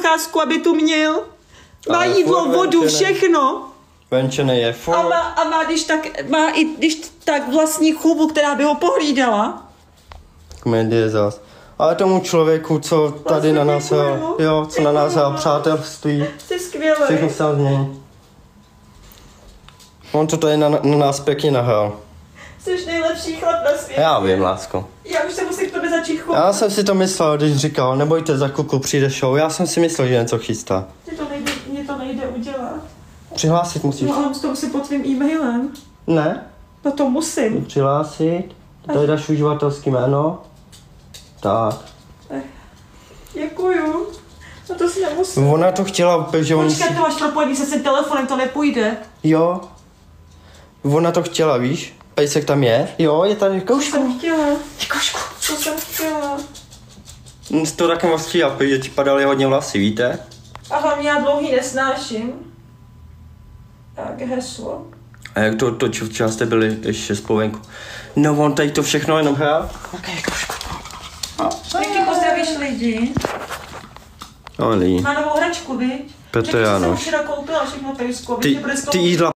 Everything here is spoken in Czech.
procházku, aby tu měl. Má jídlo, vodu, všechno. Venčený je furt. A má, když tak vlastní chubu, která by ho pohlídala. Komedie zas. Ale tomu člověku, co tady na nás co na nás přátelství. Jsi skvělý. Všechno se změní. On to tady na nás pěkně nahrál. Jsi nejlepší chlap na světě. Já vím, lásko. Já už se musím k tobě začít chovat. Já jsem si to myslel, když říkal, nebojte, za chvilku přijde show. Já jsem si myslel, že něco chystá. Mně to nejde udělat. Přihlásit musíš. No, to musím pod tvým e-mailem. Ne? No to musím. Přihlásit. Tady dáš uživatelský jméno. Tak. Děkuju. No to si nemusím. Ona to chtěla, že on... Počkej, to máš propojení se svým telefonem, to nepůjde. Jo. Ona to chtěla, víš? Pejsek tam je? Jo, je tady To jsem chtěla. Koušku. To jsem chtěla. To taky moc chtěla, že ti padaly hodně vlasy, víte? A hlavně já dlouhý nesnáším. Tak, heslo. A jak to včera jste byli ještě spolu venku? No on tady to všechno jenom hrál. Okay, koušku. Jaký pozdravíš lidi? Olí. Má novou hračku, viď? Petr Jánoš. Jsem včera koupila všechno pejsko, Ty jídla